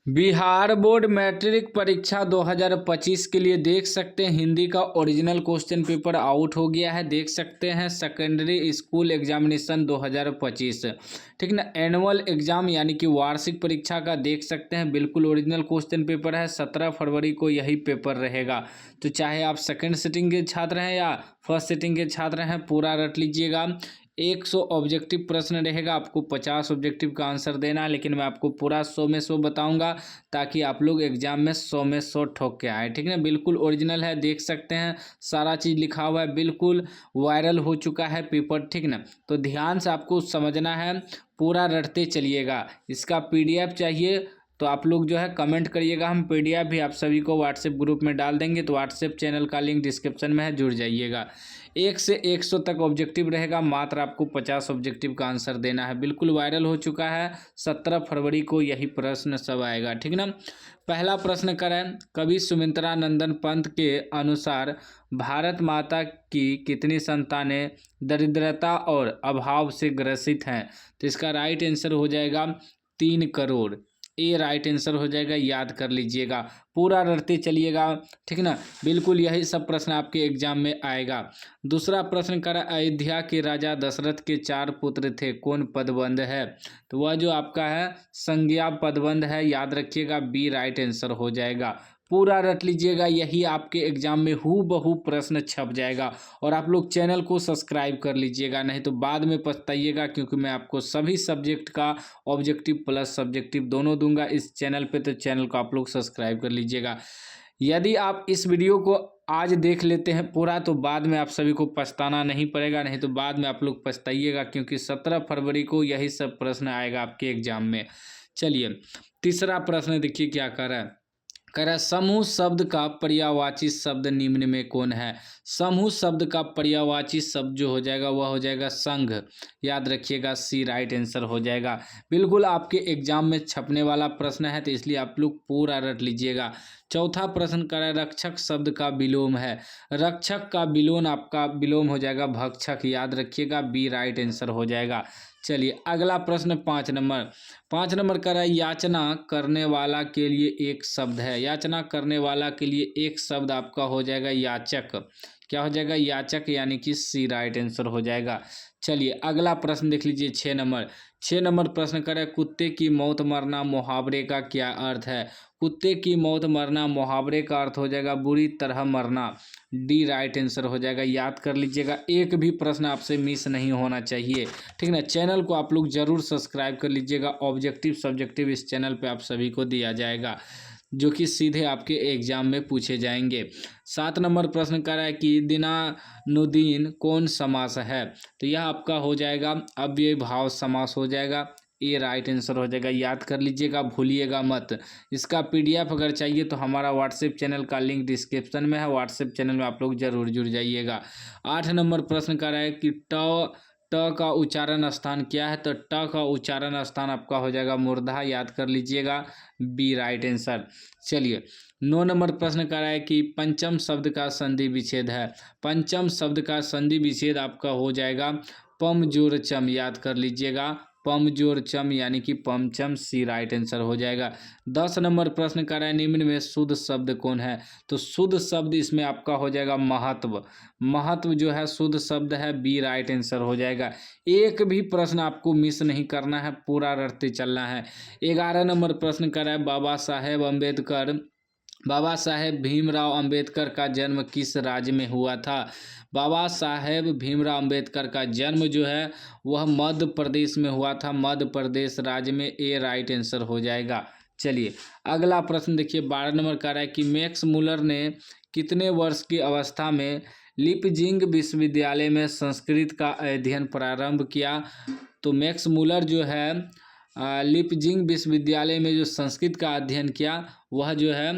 Bihar board matric परीक्षा 2025 के लिए देख सकते हैं हिंदी का ओरिजिनल क्वेश्चन पेपर आउट हो गया है। देख सकते हैं सेकेंडरी स्कूल एग्जामिनेशन 2025, ठीक ना, एनुअल एग्जाम यानी कि वार्षिक परीक्षा का देख सकते हैं बिल्कुल ओरिजिनल क्वेश्चन पेपर है। 17 फरवरी को यही पेपर रहेगा। तो चाहे आप सेकेंड सिटिंग के छात्र हैं या फर्स्ट सिटिंग के छात्र हैं, पूरा रट लीजिएगा। 100 ऑब्जेक्टिव प्रश्न रहेगा, आपको 50 ऑब्जेक्टिव का आंसर देना है, लेकिन मैं आपको पूरा 100 में 100 बताऊंगा ताकि आप लोग एग्जाम में 100 में 100 ठोक के आए, ठीक है ना। बिल्कुल ओरिजिनल है, देख सकते हैं सारा चीज़ लिखा हुआ है, बिल्कुल वायरल हो चुका है पेपर, ठीक ना। तो ध्यान से आपको समझना है, पूरा रटते चलिएगा। इसका पीडीएफ चाहिए तो आप लोग जो है कमेंट करिएगा, हम पीडीएफ भी आप सभी को व्हाट्सएप ग्रुप में डाल देंगे। तो व्हाट्सएप चैनल का लिंक डिस्क्रिप्शन में है, जुड़ जाइएगा। 1 से 100 तक ऑब्जेक्टिव रहेगा, मात्र आपको 50 ऑब्जेक्टिव का आंसर देना है। बिल्कुल वायरल हो चुका है, 17 फरवरी को यही प्रश्न सब आएगा, ठीक ना। पहला प्रश्न करें, कवि सुमित्रा नंदन पंत के अनुसार भारत माता की कितनी संतानें दरिद्रता और अभाव से ग्रसित हैं? तो इसका राइट आंसर हो जाएगा 3 करोड़। ए राइट आंसर हो जाएगा, याद कर लीजिएगा, पूरा रटते चलिएगा, ठीक ना। बिल्कुल यही सब प्रश्न आपके एग्जाम में आएगा। दूसरा प्रश्न कर, अयोध्या के राजा दशरथ के 4 पुत्र थे, कौन पदबंध है? तो वह जो आपका है संज्ञा पदबंध है, याद रखिएगा, बी राइट आंसर हो जाएगा। पूरा रट लीजिएगा, यही आपके एग्जाम में हूबहू प्रश्न छप जाएगा। और आप लोग चैनल को सब्सक्राइब कर लीजिएगा, नहीं तो बाद में पछताइएगा, क्योंकि मैं आपको सभी सब्जेक्ट का ऑब्जेक्टिव प्लस सब्जेक्टिव दोनों दूंगा इस चैनल पे। तो चैनल को आप लोग सब्सक्राइब कर लीजिएगा। यदि आप इस वीडियो को आज देख लेते हैं पूरा, तो बाद में आप सभी को पछताना नहीं पड़ेगा, नहीं तो बाद में आप लोग पछताइएगा, क्योंकि 17 फरवरी को यही सब प्रश्न आएगा आपके एग्जाम में। चलिए तीसरा प्रश्न देखिए क्या कह रहा है, समूह शब्द का पर्यायवाची शब्द निम्न में कौन है? समूह शब्द का पर्यायवाची शब्द जो हो जाएगा वह हो जाएगा संघ, याद रखिएगा, सी राइट आंसर हो जाएगा। बिल्कुल आपके एग्जाम में छपने वाला प्रश्न है, तो इसलिए आप लोग पूरा रट लीजिएगा। चौथा प्रश्न कर रहा है, रक्षक शब्द का विलोम है। रक्षक का विलोम आपका विलोम हो जाएगा भक्षक, याद रखिएगा, बी राइट आंसर हो जाएगा। चलिए अगला प्रश्न 5 नंबर का है, याचना करने वाला के लिए एक शब्द है। याचना करने वाला के लिए एक शब्द आपका हो जाएगा याचक, क्या हो जाएगा? याचक, यानी कि सी राइट आंसर हो जाएगा। चलिए अगला प्रश्न देख लीजिए 6 नंबर प्रश्न करें, कुत्ते की मौत मरना मुहावरे का क्या अर्थ है? कुत्ते की मौत मरना मुहावरे का अर्थ हो जाएगा बुरी तरह मरना, डी राइट आंसर हो जाएगा, याद कर लीजिएगा। एक भी प्रश्न आपसे मिस नहीं होना चाहिए, ठीक ना। चैनल को आप लोग जरूर सब्सक्राइब कर लीजिएगा, ऑब्जेक्टिव सब्जेक्टिव इस चैनल पे आप सभी को दिया जाएगा, जो कि सीधे आपके एग्जाम में पूछे जाएंगे। 7 नंबर प्रश्न कर रहा है कि दिनानुदीन कौन समास है? तो यह आपका हो जाएगा अव्यय भाव समास हो जाएगा, ए राइट आंसर हो जाएगा, याद कर लीजिएगा, भूलिएगा मत। इसका पीडीएफ अगर चाहिए तो हमारा व्हाट्सएप चैनल का लिंक डिस्क्रिप्शन में है, व्हाट्सएप चैनल में आप लोग जरूर जुड़ जाइएगा। 8 नंबर प्रश्न कर रहा है कि ट का उच्चारण स्थान क्या है? तो ट का उच्चारण स्थान आपका हो जाएगा मूर्धा, याद कर लीजिएगा, बी राइट आंसर। चलिए 9 नंबर प्रश्न कर रहा है कि पंचम शब्द का संधि विच्छेद है। पंचम शब्द का संधि विच्छेद आपका हो जाएगा पम जोर चम, याद कर लीजिएगा, पम जोर चम, यानी कि पंचम, सी राइट आंसर हो जाएगा। 10 नंबर प्रश्न कर रहा है, निम्न में शुद्ध शब्द कौन है? तो शुद्ध शब्द इसमें आपका हो जाएगा महत्व। महत्व जो है शुद्ध शब्द है, बी राइट आंसर हो जाएगा। एक भी प्रश्न आपको मिस नहीं करना है, पूरा रटते चलना है। 11 नंबर प्रश्न कर रहा है, बाबा साहेब भीमराव अंबेडकर का जन्म किस राज्य में हुआ था? बाबा साहेब भीमराव अंबेडकर का जन्म जो है वह मध्य प्रदेश में हुआ था, मध्य प्रदेश राज्य में, ए राइट आंसर हो जाएगा। चलिए अगला प्रश्न देखिए 12 नंबर का रहा है कि मैक्स मुलर ने कितने वर्ष की अवस्था में लिपजिंग विश्वविद्यालय में संस्कृत का अध्ययन प्रारंभ किया? तो मैक्स मुलर जो है लिपजिंग विश्वविद्यालय में जो संस्कृत का अध्ययन किया वह जो है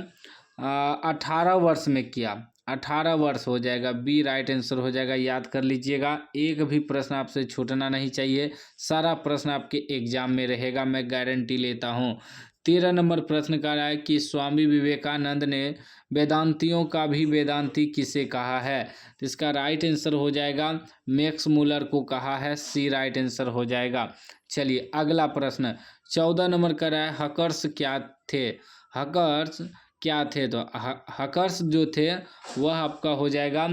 18 वर्ष में किया, 18 वर्ष हो जाएगा, बी राइट आंसर हो जाएगा, याद कर लीजिएगा। एक भी प्रश्न आपसे छूटना नहीं चाहिए, सारा प्रश्न आपके एग्जाम में रहेगा, मैं गारंटी लेता हूँ। 13 नंबर प्रश्न का रहा है कि स्वामी विवेकानंद ने वेदांतियों का भी वेदांती किसे कहा है? तो इसका राइट आंसर हो जाएगा मैक्स मुलर को कहा है, सी राइट आंसर हो जाएगा। चलिए अगला प्रश्न 14 नंबर का रहा है हकर्स क्या थे। हकर्स क्या थे, तो हकर्स जो थे वह आपका हो जाएगा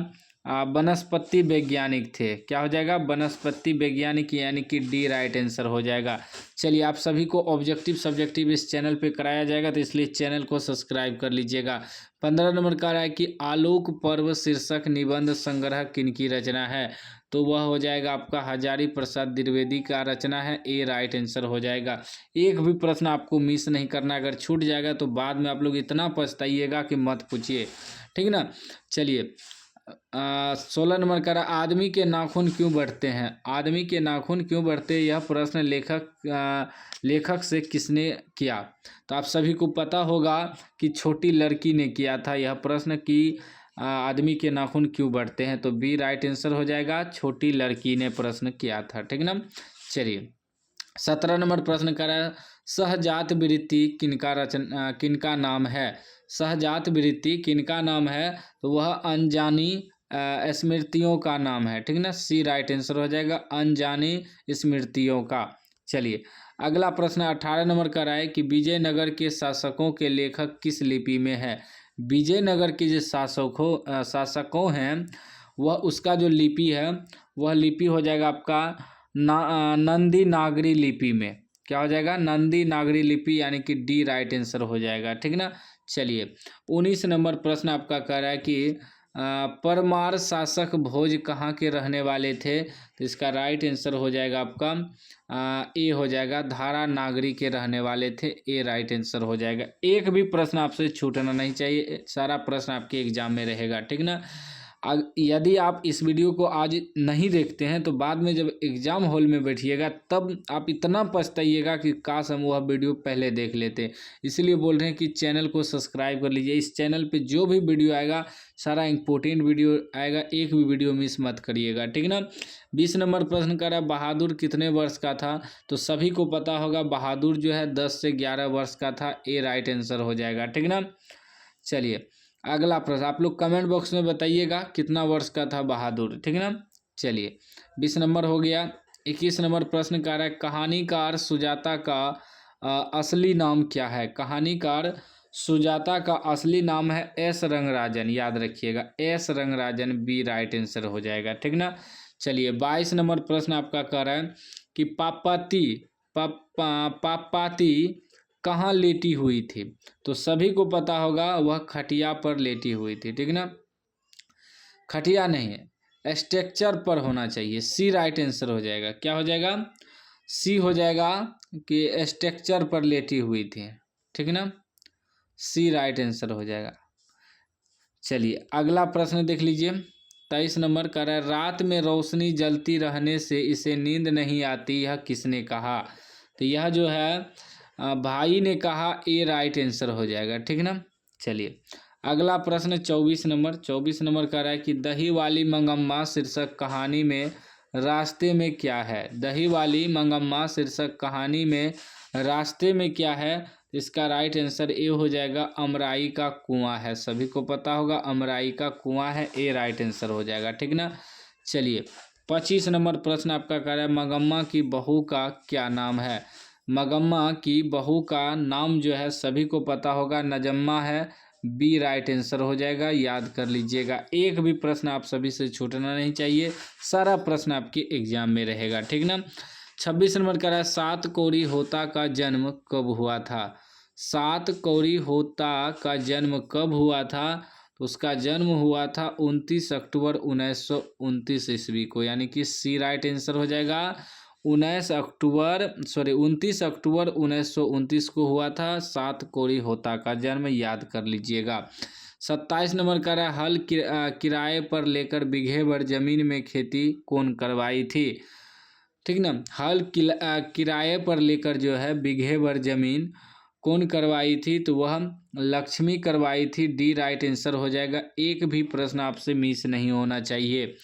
वनस्पति वैज्ञानिक थे। क्या हो जाएगा, वनस्पति वैज्ञानिक, यानी कि डी राइट आंसर हो जाएगा। चलिए, आप सभी को ऑब्जेक्टिव सब्जेक्टिव इस चैनल पे कराया जाएगा, तो इसलिए चैनल को सब्सक्राइब कर लीजिएगा। 15 नंबर का रहा है कि आलोक पर्व शीर्षक निबंध संग्रह किनकी रचना है, तो वह हो जाएगा आपका हजारी प्रसाद द्विवेदी का रचना है। ए राइट आंसर हो जाएगा। एक भी प्रश्न आपको मिस नहीं करना, अगर छूट जाएगा तो बाद में आप लोग इतना पछताइएगा कि मत पूछिए, ठीक ना। चलिए, 16 नंबर का आदमी के नाखून क्यों बढ़ते हैं। आदमी के नाखून क्यों बढ़ते हैं, यह प्रश्न लेखक से किसने किया, तो आप सभी को पता होगा कि छोटी लड़की ने किया था यह प्रश्न कि आदमी के नाखून क्यों बढ़ते हैं, तो बी राइट आंसर हो जाएगा, छोटी लड़की ने प्रश्न किया था, ठीक ना। चलिए, 17 नंबर प्रश्न का सहजात वृत्ति किनका नाम है। सहजात वृत्ति किनका नाम है, तो वह अनजानी स्मृतियों का नाम है, ठीक ना। सी राइट आंसर हो जाएगा, अनजानी स्मृतियों का। चलिए, अगला प्रश्न 18 नंबर का रहा है कि विजयनगर के शासकों के लेखक किस लिपि में है। विजयनगर के जो शासकों हैं वह उसका जो लिपि है वह लिपि हो जाएगा आपका नंदी नागरी लिपि में। क्या हो जाएगा, नंदी नागरी लिपि, यानी कि डी राइट आंसर हो जाएगा, ठीक ना। चलिए, 19 नंबर प्रश्न आपका कह रहा है कि परमार शासक भोज कहाँ के रहने वाले थे, तो इसका राइट आंसर हो जाएगा आपका ए हो जाएगा, धारा नागरी के रहने वाले थे। ए राइट आंसर हो जाएगा। एक भी प्रश्न आपसे छूटना नहीं चाहिए, सारा प्रश्न आपके एग्जाम में रहेगा, ठीक ना। यदि आप इस वीडियो को आज नहीं देखते हैं तो बाद में जब एग्ज़ाम हॉल में बैठिएगा तब आप इतना पछताइएगा कि काश हम वह वीडियो पहले देख लेते। इसलिए बोल रहे हैं कि चैनल को सब्सक्राइब कर लीजिए। इस चैनल पे जो भी वीडियो आएगा सारा इम्पोर्टेंट वीडियो आएगा, एक भी वीडियो मिस मत करिएगा, ठीक ना। 20 नंबर प्रश्न कर रहा है बहादुर कितने वर्ष का था, तो सभी को पता होगा बहादुर जो है 10 से 11 वर्ष का था। ए राइट आंसर हो जाएगा, ठीक ना। चलिए, अगला प्रश्न आप लोग कमेंट बॉक्स में बताइएगा कितना वर्ष का था बहादुर, ठीक ना। चलिए, 20 नंबर हो गया। 21 नंबर प्रश्न का रहा है कहानीकार सुजाता का असली नाम क्या है। कहानीकार सुजाता का असली नाम है एस रंगराजन, याद रखिएगा, S Rangarajan. B right answer हो जाएगा, ठीक ना। चलिए, 22 नंबर प्रश्न आपका कह रहा है कि पापाती कहाँ लेटी हुई थी, तो सभी को पता होगा वह खटिया पर लेटी हुई थी, ठीक ना। खटिया नहीं है, स्ट्रक्चर पर होना चाहिए। सी राइट आंसर हो जाएगा। क्या हो जाएगा, सी हो जाएगा कि स्ट्रक्चर पर लेटी हुई थी, ठीक ना। सी राइट आंसर हो जाएगा। चलिए, अगला प्रश्न देख लीजिए। 23 नंबर का है रात में रोशनी जलती रहने से इसे नींद नहीं आती, यह किसने कहा, तो यह जो है भाई ने कहा। ए राइट आंसर हो जाएगा, ठीक ना। चलिए, अगला प्रश्न 24 नंबर का रहा है कि दही वाली मंगम्मा शीर्षक कहानी में रास्ते में क्या है। दही वाली मंगम्मा शीर्षक कहानी में रास्ते में क्या है, इसका राइट आंसर ए हो जाएगा, अमराई का कुआं है। सभी को पता होगा अमराई का कुआं है। ए राइट आंसर हो जाएगा, ठीक ना। चलिए, 25 नंबर प्रश्न आपका कह रहा है मगम्मा की बहू का क्या नाम है। मगम्मा की बहू का नाम जो है सभी को पता होगा, नजम्मा है। बी राइट आंसर हो जाएगा, याद कर लीजिएगा। एक भी प्रश्न आप सभी से छूटना नहीं चाहिए, सारा प्रश्न आपके एग्जाम में रहेगा, ठीक ना। 26 नंबर का है सात कौड़ी होता का जन्म कब हुआ था। सात कौड़ी होता का जन्म कब हुआ था, तो उसका जन्म हुआ था 29 अक्टूबर 1929 ईस्वी को, यानी कि सी राइट आंसर हो जाएगा। 29 अक्टूबर 1929 को हुआ था सात कौड़ी होता का जन्म, याद कर लीजिएगा। 27 नंबर का है हल किराए पर लेकर बीघे भर जमीन में खेती कौन करवाई थी, ठीक ना। हल किराए पर लेकर जो है बीघे भर जमीन कौन करवाई थी, तो वह लक्ष्मी करवाई थी। डी राइट आंसर हो जाएगा। एक भी प्रश्न आपसे मिस नहीं होना चाहिए।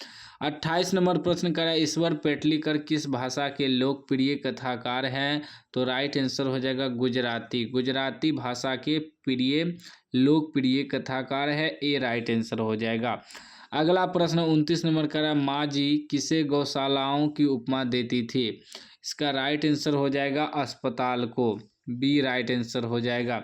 28 नंबर प्रश्न का है ईश्वर पेटलीकर किस भाषा के लोकप्रिय कथाकार हैं, तो राइट आंसर हो जाएगा गुजराती। गुजराती भाषा के लोकप्रिय कथाकार है। ए राइट आंसर हो जाएगा। अगला प्रश्न 29 नंबर का है माँ जी किसे गौशालाओं की उपमा देती थी। इसका राइट आंसर हो जाएगा अस्पताल को, बी राइट आंसर हो जाएगा।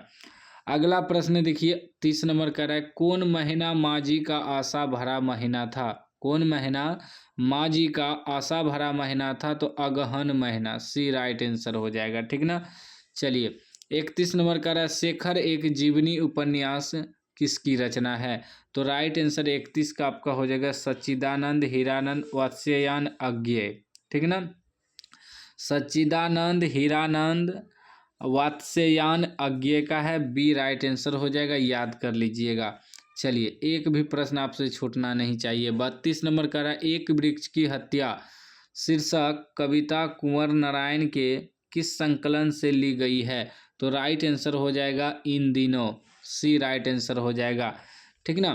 अगला प्रश्न देखिए 30 नंबर का है, कौन महीना माँ जी का आशा भरा महीना था? कौन महीना माँ जी का आशा भरा महीना था? तो अगहन महीना, सी राइट आंसर हो जाएगा, ठीक ना। चलिए 31 नंबर का है, शेखर एक जीवनी उपन्यास किसकी रचना है? तो राइट आंसर 31 का आपका हो जाएगा सच्चिदानंद हीरानंद वात्स्यायन अज्ञेय, ठीक ना। सच्चिदानंद हीरानंद वात्स्यायन अज्ञेय का है, बी राइट आंसर हो जाएगा, याद कर लीजिएगा। चलिए एक भी प्रश्न आपसे छूटना नहीं चाहिए। 32 नंबर का है, एक वृक्ष की हत्या शीर्षक कविता कुंवर नारायण के किस संकलन से ली गई है? तो राइट आंसर हो जाएगा इन दिनों, सी राइट आंसर हो जाएगा, ठीक ना।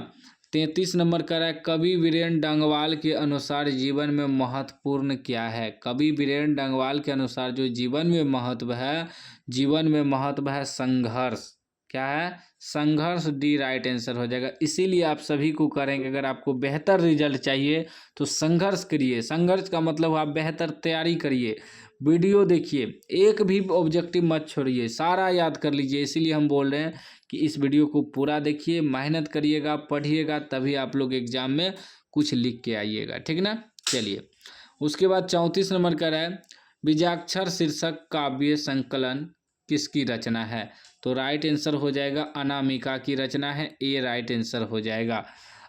33 नंबर का है, कवि वीरेंद्र डंगवाल के अनुसार जीवन में महत्वपूर्ण क्या है? कवि वीरेंद्र डंगवाल के अनुसार जो जीवन में महत्व है, जीवन में महत्व है संघर्ष। क्या है? संघर्ष, डी राइट आंसर हो जाएगा। इसीलिए आप सभी को करेंगे, अगर आपको बेहतर रिजल्ट चाहिए तो संघर्ष करिए। संघर्ष का मतलब आप बेहतर तैयारी करिए, वीडियो देखिए, एक भी ऑब्जेक्टिव मत छोड़िए, सारा याद कर लीजिए। इसीलिए हम बोल रहे हैं कि इस वीडियो को पूरा देखिए, मेहनत करिएगा, पढ़िएगा, तभी आप लोग एग्जाम में कुछ लिख के आइएगा, ठीक ना। चलिए उसके बाद 34 नंबर का है, बीजाक्षर शीर्षक काव्य संकलन किसकी रचना है? तो राइट आंसर हो जाएगा अनामिका की रचना है, ए राइट आंसर हो जाएगा।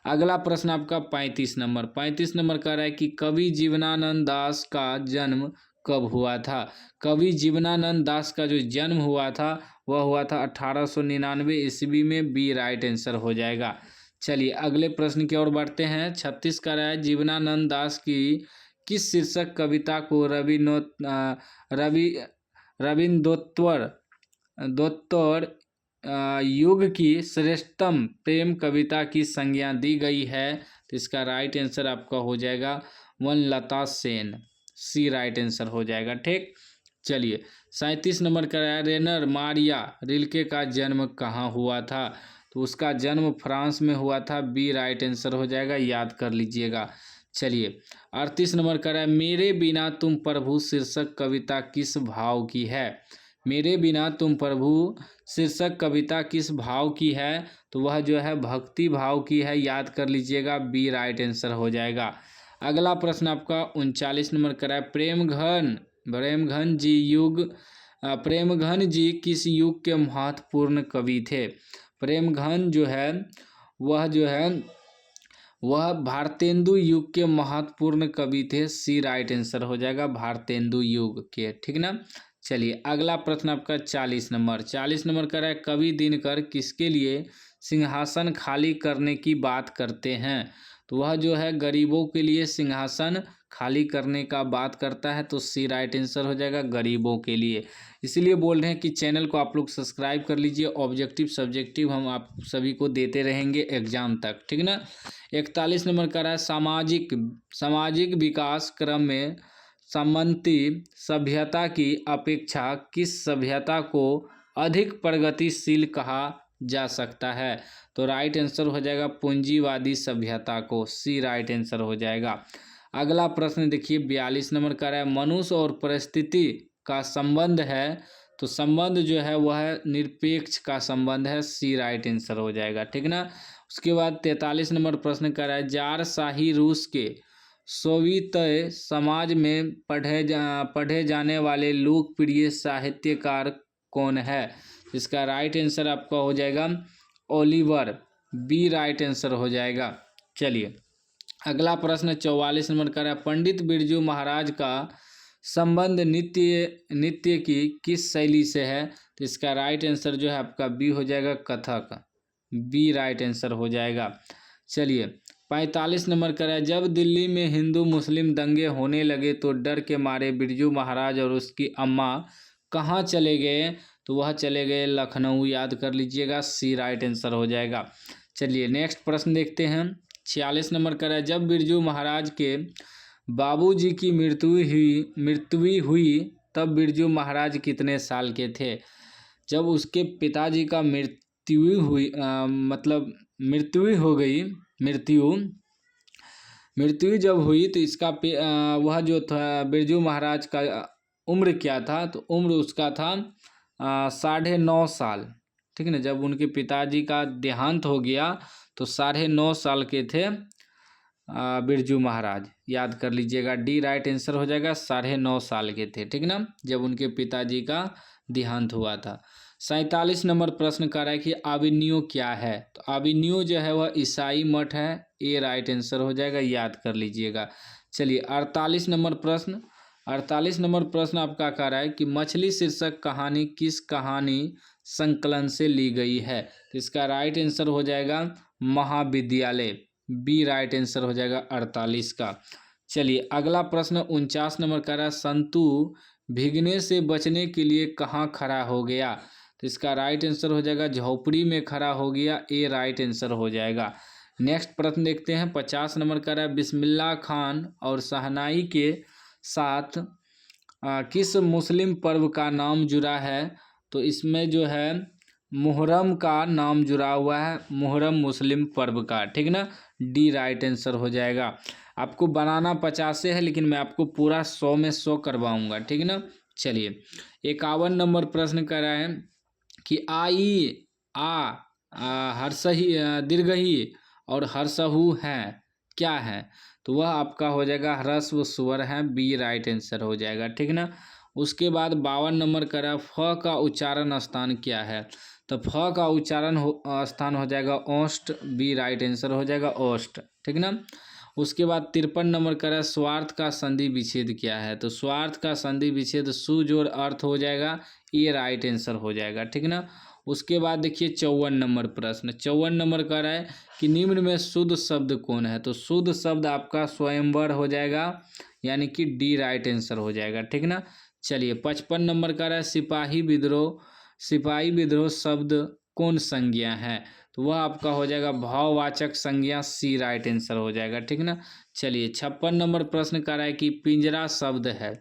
अगला प्रश्न आपका 35 नंबर का है कि कवि जीवनानंद दास का जन्म कब हुआ था? कवि जीवनानंद दास का जो जन्म हुआ था वह हुआ था 1899 ईस्वी में, बी राइट आंसर हो जाएगा। चलिए अगले प्रश्न की ओर बढ़ते हैं। 36 का है, जीवनानंद दास की किस शीर्षक कविता को रविंद्रोत्तर युग की श्रेष्ठतम प्रेम कविता की संज्ञा दी गई है? तो इसका राइट आंसर आपका हो जाएगा वनलता सेन, सी राइट आंसर हो जाएगा, ठीक। चलिए 37 नंबर का है, रेनर मारिया रिल्के का जन्म कहाँ हुआ था? तो उसका जन्म फ्रांस में हुआ था, बी राइट आंसर हो जाएगा, याद कर लीजिएगा। चलिए 38 नंबर का है, मेरे बिना तुम प्रभु शीर्षक कविता किस भाव की है? मेरे बिना तुम प्रभु शीर्षक कविता किस भाव की है? तो वह जो है भक्ति भाव की है, याद कर लीजिएगा, बी राइट आंसर हो जाएगा। अगला प्रश्न आपका 39 नंबर का है, प्रेमघन जी किस युग के महत्वपूर्ण कवि थे? प्रेमघन जो है वह भारतेंदु युग के महत्वपूर्ण कवि थे, सी राइट आंसर हो जाएगा, भारतेंदु युग के, ठीक ना। चलिए अगला प्रश्न आपका 40 नंबर का है, कवि दिनकर किसके लिए सिंहासन खाली करने की बात करते हैं? तो वह जो है गरीबों के लिए सिंहासन खाली करने का बात करता है, तो सी राइट आंसर हो जाएगा, गरीबों के लिए। इसीलिए बोल रहे हैं कि चैनल को आप लोग सब्सक्राइब कर लीजिए, ऑब्जेक्टिव सब्जेक्टिव हम आप सभी को देते रहेंगे एग्जाम तक, ठीक ना। 41 नंबर का है, सामाजिक विकास क्रम में सम्मति सभ्यता की अपेक्षा किस सभ्यता को अधिक प्रगतिशील कहा जा सकता है? तो राइट आंसर हो जाएगा पूंजीवादी सभ्यता को, सी राइट आंसर हो जाएगा। अगला प्रश्न देखिए 42 नंबर का है, मनुष्य और परिस्थिति का संबंध है, तो संबंध जो है वह निरपेक्ष का संबंध है, सी राइट आंसर हो जाएगा, ठीक ना। उसके बाद 43 नंबर प्रश्न का है, जार शाही रूस के सोवियत समाज में पढ़े जाने वाले लोकप्रिय साहित्यकार कौन है? इसका राइट आंसर आपका हो जाएगा ओलिवर, बी राइट आंसर हो जाएगा। चलिए अगला प्रश्न 44 नंबर का है, पंडित बिरजू महाराज का संबंध नृत्य की किस शैली से है? तो इसका राइट आंसर जो है आपका बी हो जाएगा, कथक, बी राइट आंसर हो जाएगा। चलिए 45 नंबर का है, जब दिल्ली में हिंदू मुस्लिम दंगे होने लगे तो डर के मारे बिरजू महाराज और उसकी अम्मा कहाँ चले गए? तो वह चले गए लखनऊ, याद कर लीजिएगा, सी राइट आंसर हो जाएगा। चलिए नेक्स्ट प्रश्न देखते हैं। 46 नंबर का है, जब बिरजू महाराज के बाबूजी की मृत्यु हुई तब बिरजू महाराज कितने साल के थे? जब उसके पिताजी का मृत्यु हुई मतलब मृत्यु हो गई, मृत्यु जब हुई तो इसका वह जो था बिरजू महाराज का उम्र क्या था, तो उम्र उसका था 9.5 साल। ठीक है ना, जब उनके पिताजी का देहांत हो गया तो 9.5 साल के थे बिरजू महाराज। याद कर लीजिएगा, डी राइट आंसर हो जाएगा, 9.5 साल के थे। ठीक ना, जब उनके पिताजी का देहांत हुआ था। 47 नंबर प्रश्न कर रहा है कि अभिन्यो क्या है, तो अभिन्यो जो है वह ईसाई मठ है। ए राइट आंसर हो जाएगा, याद कर लीजिएगा। चलिए 48 नंबर प्रश्न। 48 नंबर प्रश्न आपका कह रहा है कि मछली शीर्षक कहानी किस कहानी संकलन से ली गई है, तो इसका राइट आंसर हो जाएगा महाविद्यालय। बी राइट आंसर हो जाएगा 48 का। चलिए अगला प्रश्न 49 नंबर कह रहा है संतु भीगने से बचने के लिए कहाँ खड़ा हो गया, तो इसका राइट आंसर हो जाएगा झोपड़ी में खड़ा हो गया। ए राइट आंसर हो जाएगा। नेक्स्ट प्रश्न देखते हैं 50 नंबर कह रहा है बिस्मिल्लाह खान और शहनाई के साथ किस मुस्लिम पर्व का नाम जुड़ा है, तो इसमें जो है मुहर्रम का नाम जुड़ा हुआ है, मुहर्रम मुस्लिम पर्व का। ठीक ना, डी राइट आंसर हो जाएगा। आपको बनाना 50 से है, लेकिन मैं आपको पूरा 100 में 100 करवाऊंगा। ठीक ना, चलिए 51 नंबर प्रश्न कर रहा है कि आई हर्षही दीर्घही और हर्षहु हैं क्या है, तो वह आपका हो जाएगा ह्रस्व स्वर है। बी राइट आंसर हो जाएगा। ठीक ना, उसके बाद 52 नंबर करा फ का उच्चारण स्थान क्या है, तो फ का उच्चारण स्थान हो जाएगा ओष्ठ। बी राइट आंसर हो जाएगा ओष्ठ। ठीक ना, उसके बाद 53 नंबर करा स्वार्थ का संधि विच्छेद क्या है, तो स्वार्थ का संधि विच्छेद सुजोड़ अर्थ हो जाएगा। ये राइट आंसर हो जाएगा। ठीक ना, उसके बाद देखिए 54 नंबर प्रश्न। 54 नंबर कह रहा है कि निम्न में शुद्ध शब्द कौन है, तो शुद्ध शब्द आपका स्वयंवर हो जाएगा, यानी कि डी राइट आंसर हो जाएगा। ठीक ना, चलिए 55 नंबर कह रहा है सिपाही विद्रोह। सिपाही विद्रोह शब्द कौन संज्ञा है, तो वह आपका हो जाएगा भाववाचक संज्ञा। सी राइट आंसर हो जाएगा। ठीक ना, चलिए 56 नंबर प्रश्न कह रहा है कि पिंजरा शब्द है,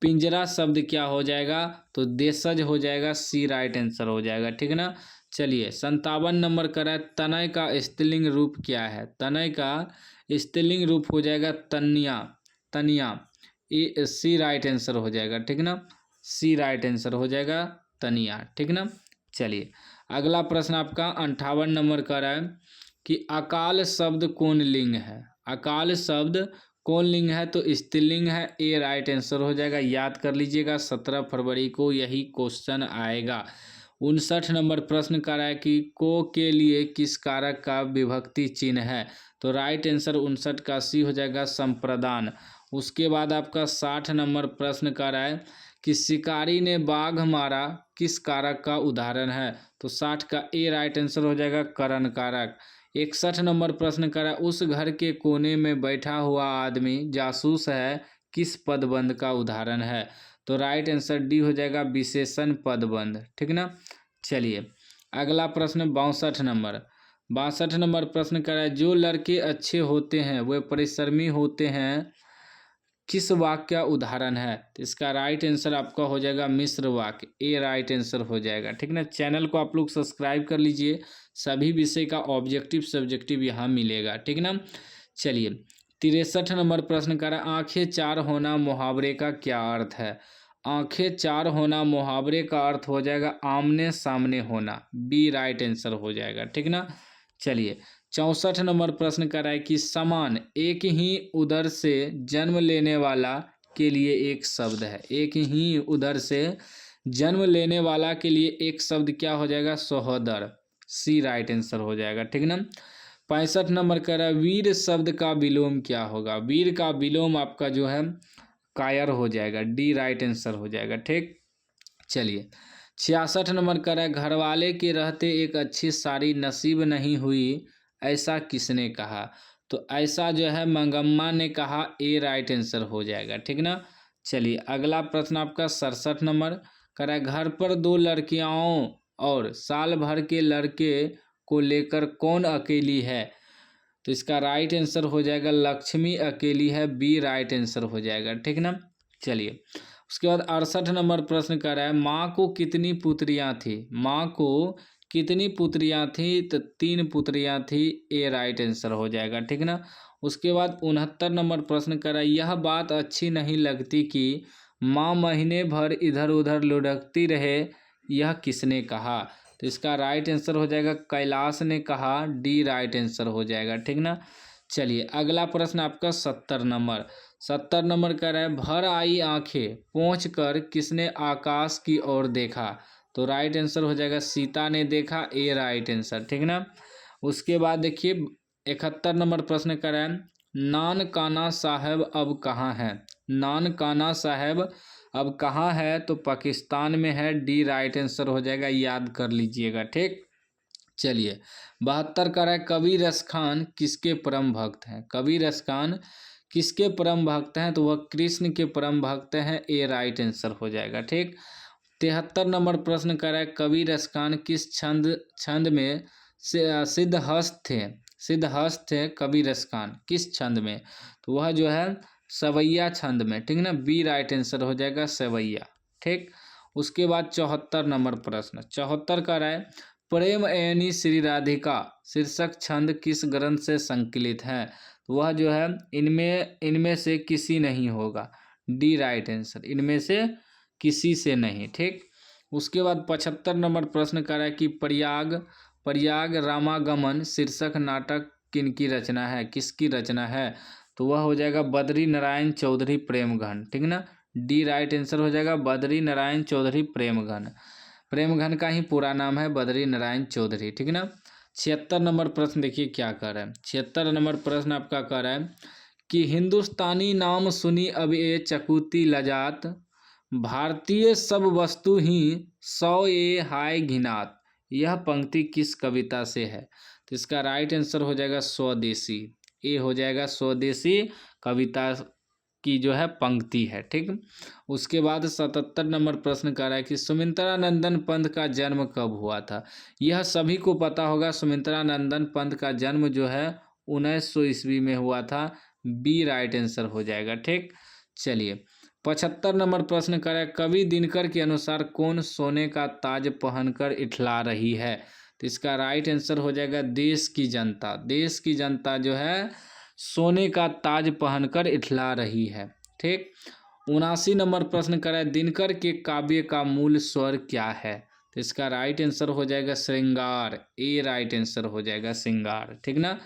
पिंजरा शब्द क्या हो जाएगा, तो देशज हो जाएगा। सी राइट आंसर हो जाएगा। ठीक ना, चलिए 57 नंबर करा है तनय का स्त्रीलिंग रूप क्या है, तनय का स्त्रीलिंग रूप हो जाएगा तन्या, तनिया। ए सी राइट आंसर हो जाएगा। ठीक ना, सी राइट आंसर हो जाएगा तनिया। ठीक ना, चलिए अगला प्रश्न आपका 58 नंबर का रहा है कि अकाल शब्द कौन लिंग है, अकाल शब्द कौन लिंग है, तो स्त्रीलिंग है। ए राइट आंसर हो जाएगा। याद कर लीजिएगा 17 फरवरी को यही क्वेश्चन आएगा। 59 नंबर प्रश्न का रहा है कि को के लिए किस कारक का विभक्ति चिन्ह है, तो राइट आंसर 59 का सी हो जाएगा संप्रदान। उसके बाद आपका 60 नंबर प्रश्न का रहा है कि शिकारी ने बाघ मारा किस कारक का उदाहरण है, तो 60 का ए राइट आंसर हो जाएगा करण कारक। 61 नंबर प्रश्न करा उस घर के कोने में बैठा हुआ आदमी जासूस है किस पदबंध का उदाहरण है, तो राइट आंसर डी हो जाएगा विशेषण पदबंध। ठीक ना, चलिए अगला प्रश्न 62 नंबर। 62 नंबर प्रश्न करा है जो लड़के अच्छे होते हैं वे परिश्रमी होते हैं किस वाक्य का उदाहरण है, तो इसका राइट आंसर आपका हो जाएगा मिश्र वाक्य। ए राइट आंसर हो जाएगा। ठीक ना, चैनल को आप लोग सब्सक्राइब कर लीजिए, सभी विषय का ऑब्जेक्टिव सब्जेक्टिव यहाँ मिलेगा। ठीक ना, चलिए 63 नंबर प्रश्न कर रहा है आंखें चार होना मुहावरे का क्या अर्थ है, आंखें चार होना मुहावरे का अर्थ हो जाएगा आमने सामने होना। बी राइट आंसर हो जाएगा। ठीक ना, चलिए 64 नंबर प्रश्न कर रहा है कि समान एक ही उदर से जन्म लेने वाला के लिए एक शब्द है, एक ही उदर से जन्म लेने वाला के लिए एक शब्द क्या हो जाएगा सहोदर। सी राइट आंसर हो जाएगा। ठीक ना, 65 नंबर कह रहा है वीर शब्द का विलोम क्या होगा, वीर का विलोम आपका जो है कायर हो जाएगा। डी राइट आंसर हो जाएगा। ठीक, चलिए 66 नंबर कह रहा है घरवाले के रहते एक अच्छी साड़ी नसीब नहीं हुई ऐसा किसने कहा, तो ऐसा जो है मंगम्मा ने कहा। ए राइट आंसर हो जाएगा। ठीक ना, चलिए अगला प्रश्न आपका 67 नंबर कह रहा है घर पर दो लड़कियों और साल भर के लड़के को लेकर कौन अकेली है, तो इसका राइट आंसर हो जाएगा लक्ष्मी अकेली है। बी राइट आंसर हो जाएगा। ठीक ना, चलिए उसके बाद 68 नंबर प्रश्न कर रहा है माँ को कितनी पुत्रियाँ थी, माँ को कितनी पुत्रियाँ थी, तो 3 पुत्रियाँ थी। ए राइट आंसर हो जाएगा। ठीक ना, उसके बाद 69 नंबर प्रश्न कर रहा है यह बात अच्छी नहीं लगती कि माँ महीने भर इधर उधर लुढ़कती रहे, यह किसने कहा? तो इसका राइट आंसर हो जाएगा कैलाश ने कहा। डी राइट आंसर हो जाएगा, ठीक ना। चलिए अगला प्रश्न आपका 70 नंबर कह रहा है, भर आई आंखें पोंछ कर किसने आकाश की ओर देखा? तो राइट आंसर हो जाएगा सीता ने देखा। ए राइट आंसर, ठीक ना। उसके बाद देखिए 71 नंबर प्रश्न कर रहे हैं, नानकाना साहब अब कहाँ है? नानकाना साहब अब कहाँ है? तो पाकिस्तान में है। डी राइट आंसर हो जाएगा, याद कर लीजिएगा, ठीक। चलिए 72 का है, कबीर रसखान किसके परम भक्त हैं? कबीर रसखान किसके परम भक्त हैं? तो वह कृष्ण के परम भक्त हैं। ए राइट आंसर हो जाएगा, ठीक। 73 नंबर प्रश्न कर रहा है, कबीर रसखान किस छंद में सिद्धहस्त थे? सिद्धहस्त थे कबीर रसखान किस छंद में? तो वह जो है सवैया छंद में, ठीक ना। बी राइट आंसर हो जाएगा सवैया, ठीक। उसके बाद 74 नंबर प्रश्न 74 का रहा है, प्रेम एनी श्री राधिका शीर्षक छंद किस ग्रंथ से संकलित है? तो वह जो है इनमें से किसी नहीं होगा। डी राइट आंसर, इनमें से किसी से नहीं, ठीक। उसके बाद 75 नंबर प्रश्न कर रहा है कि प्रयाग रामागमन शीर्षक नाटक किनकी रचना है? किसकी रचना है? तो वह हो जाएगा बद्री नारायण चौधरी प्रेमघन, ठीक ना। डी राइट आंसर हो जाएगा बद्री नारायण चौधरी प्रेमघन। प्रेमघन का ही पूरा नाम है बद्री नारायण चौधरी, ठीक ना। 76 नंबर प्रश्न देखिए क्या कर रहा है। 76 नंबर प्रश्न आपका कर रहा है कि हिंदुस्तानी नाम सुनी अब ये चकुती लजात, भारतीय सब वस्तु ही सौ ये हाय घिनात, यह पंक्ति किस कविता से है? तो इसका राइट आंसर हो जाएगा स्वदेशी। ए हो जाएगा स्वदेशी कविता की जो है पंक्ति है, ठीक। उसके बाद 77 नंबर प्रश्न कर रहा है कि सुमित्रा नंदन पंत का जन्म कब हुआ था? यह सभी को पता होगा, सुमित्रा नंदन पंत का जन्म जो है 1900 ईस्वी में हुआ था। बी राइट आंसर हो जाएगा, ठीक। चलिए 75 नंबर प्रश्न कर रहा है, कवि दिनकर के अनुसार कौन सोने का ताज पहनकर इठला रही है? तो इसका राइट आंसर हो जाएगा देश की जनता। देश की जनता जो है सोने का ताज पहनकर इठला रही है, ठीक। 79 नंबर प्रश्न कर रहा है, दिनकर के काव्य का मूल स्वर क्या है? तो इसका राइट आंसर हो जाएगा श्रृंगार। ए राइट आंसर हो जाएगा श्रृंगार, ठीक ना।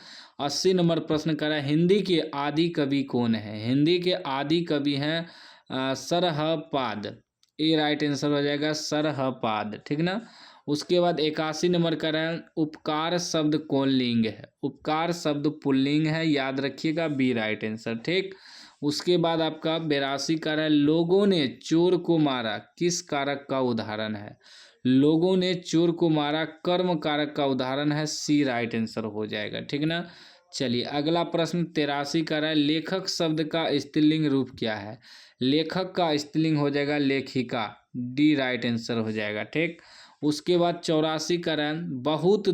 80 नंबर प्रश्न कर रहा है, हिंदी के आदि कवि कौन है? हिंदी के आदि कवि हैं सरहपाद। ए राइट आंसर हो जाएगा सरहपाद, ठीक ना। उसके बाद 81 नंबर का है, उपकार शब्द कौन लिंग है? उपकार शब्द पुल्लिंग है, याद रखिएगा। बी राइट आंसर, ठीक। उसके बाद आपका 82 का है, लोगों ने चोर को मारा किस कारक का उदाहरण है? लोगों ने चोर को मारा कर्म कारक का उदाहरण है। सी राइट आंसर हो जाएगा, ठीक ना। चलिए अगला प्रश्न 83 का है, लेखक शब्द का स्त्रीलिंग रूप क्या है? लेखक का स्त्रीलिंग हो जाएगा लेखिका। डी राइट आंसर हो जाएगा, ठीक। उसके बाद 84 का है, बहुत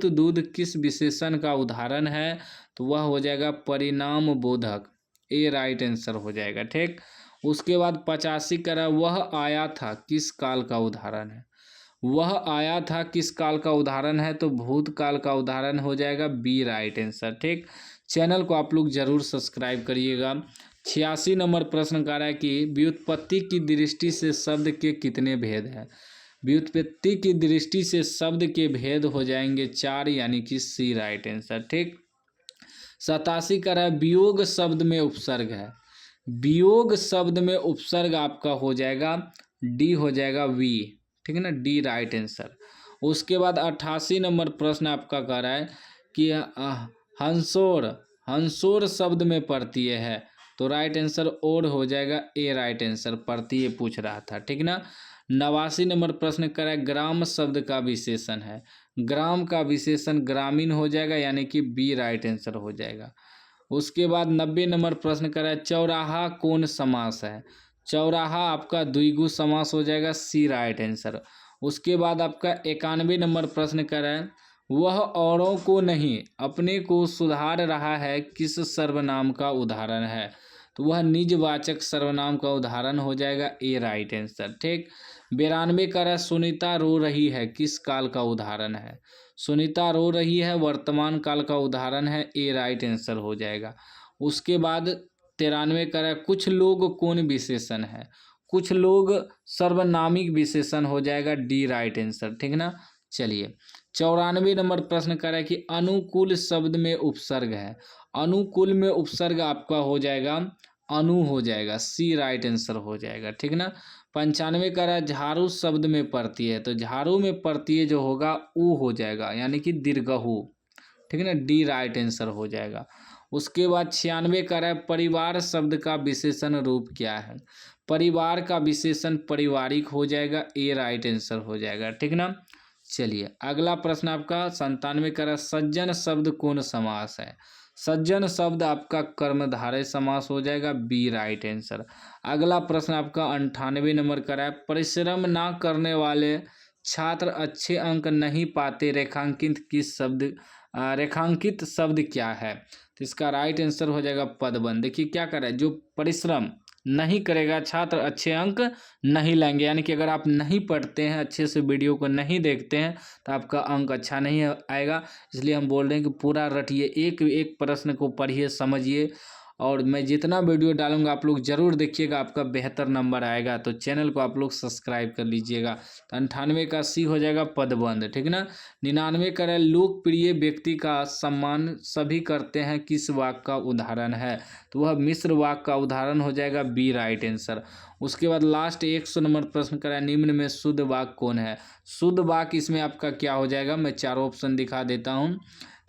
दूध किस विशेषण का उदाहरण है? तो वह हो जाएगा परिणाम बोधक। ए राइट आंसर हो जाएगा, ठीक। उसके बाद 85 का है, वह आया था किस काल का उदाहरण है? वह आया था किस काल का उदाहरण है? तो भूतकाल का उदाहरण हो जाएगा। बी राइट आंसर, ठीक। चैनल को आप लोग जरूर सब्सक्राइब करिएगा। 86 नंबर प्रश्न का है कि व्युत्पत्ति की दृष्टि से शब्द के कितने भेद हैं? व्युत्पत्ति की दृष्टि से शब्द के भेद हो जाएंगे 4, यानी कि सी राइट आंसर, ठीक। 87 का है, वियोग शब्द में उपसर्ग है। वियोग शब्द में उपसर्ग आपका हो जाएगा डी हो जाएगा वी, ठीक है ना। D right answer. उसके बाद 88 नंबर प्रश्न आपका कह रहा है कि हंसोर शब्द में प्रत्यय है। तो राइट आंसर और हो जाएगा। ए राइट आंसर, प्रत्यय पूछ रहा था, ठीक ना। 89 नंबर प्रश्न कर रहा है, ग्राम शब्द का विशेषण है। ग्राम का विशेषण ग्रामीण हो जाएगा, यानी कि बी राइट आंसर हो जाएगा। उसके बाद 90 नंबर प्रश्न कर रहा है, चौराहा कौन समास है? चौराहा आपका द्विगु समास हो जाएगा। सी राइट आंसर। उसके बाद आपका 91 नंबर प्रश्न कर रहा है, वह औरों को नहीं अपने को सुधार रहा है किस सर्वनाम का उदाहरण है? तो वह निजवाचक सर्वनाम का उदाहरण हो जाएगा। ए राइट आंसर, ठीक। 92 का है, सुनीता रो रही है किस काल का उदाहरण है? सुनीता रो रही है वर्तमान काल का उदाहरण है। ए राइट आंसर हो जाएगा। उसके बाद 93 का है कुछ लोग कौन विशेषण है, कुछ लोग सर्वनामिक विशेषण हो जाएगा, डी राइट आंसर, ठीक ना। चलिए 94 नंबर प्रश्न कर रहा है कि अनुकूल शब्द में उपसर्ग है, अनुकूल में उपसर्ग आपका हो जाएगा अनु हो जाएगा, सी राइट आंसर हो जाएगा, ठीक ना। 95 का रहा है झाड़ू शब्द में पड़ती है, तो झाड़ू में पड़ती है जो होगा ऊ हो जाएगा, यानी कि दीर्घहू, ठीक है ना, डी राइट आंसर हो जाएगा। उसके बाद 96 का रहा है परिवार शब्द का विशेषण रूप क्या है, परिवार का विशेषण पारिवारिक हो जाएगा, ए राइट आंसर हो जाएगा, ठीक ना। चलिए अगला प्रश्न आपका 97 का रहा है सज्जन शब्द कौन समास है, सज्जन शब्द आपका कर्मधारय समास हो जाएगा, बी राइट आंसर। अगला प्रश्न आपका 98 नंबर का रहा है परिश्रम ना करने वाले छात्र अच्छे अंक नहीं पाते, रेखांकित शब्द क्या है, तो इसका राइट आंसर हो जाएगा पदबंध। देखिए क्या कर रहा है, जो परिश्रम नहीं करेगा छात्र अच्छे अंक नहीं लाएंगे, यानी कि अगर आप नहीं पढ़ते हैं अच्छे से, वीडियो को नहीं देखते हैं, तो आपका अंक अच्छा नहीं आएगा। इसलिए हम बोल रहे हैं कि पूरा रटिए, एक एक प्रश्न को पढ़िए, समझिए, और मैं जितना वीडियो डालूंगा आप लोग जरूर देखिएगा, आपका बेहतर नंबर आएगा। तो चैनल को आप लोग सब्सक्राइब कर लीजिएगा। तो 98 का सी हो जाएगा पदबंध, ठीक ना। 99 का है लोकप्रिय व्यक्ति का सम्मान सभी करते हैं, किस वाक्य का उदाहरण है, तो वह मिश्र वाक्य का उदाहरण हो जाएगा, बी राइट आंसर। उसके बाद लास्ट 100 नंबर प्रश्न करा निम्न में शुद्ध वाक्य कौन है, शुद्ध वाक्य इसमें आपका क्या हो जाएगा, मैं चारों ऑप्शन दिखा देता हूँ।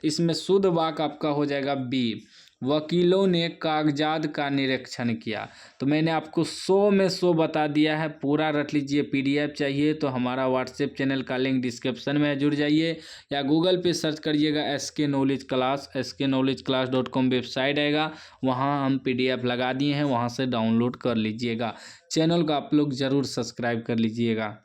इसमें शुद्ध वाक्य आपका हो जाएगा बी, वकीलों ने कागजात का निरीक्षण किया। तो मैंने आपको 100 में 100 बता दिया है, पूरा रट लीजिए। पीडीएफ चाहिए तो हमारा व्हाट्सएप चैनल का लिंक डिस्क्रिप्शन में है, जुड़ जाइए, या गूगल पे सर्च करिएगा SK knowledge class, sknowledgeclass.com website आएगा, वहाँ हम पीडीएफ लगा दिए हैं, वहाँ से डाउनलोड कर लीजिएगा। चैनल को आप लोग ज़रूर सब्सक्राइब कर लीजिएगा।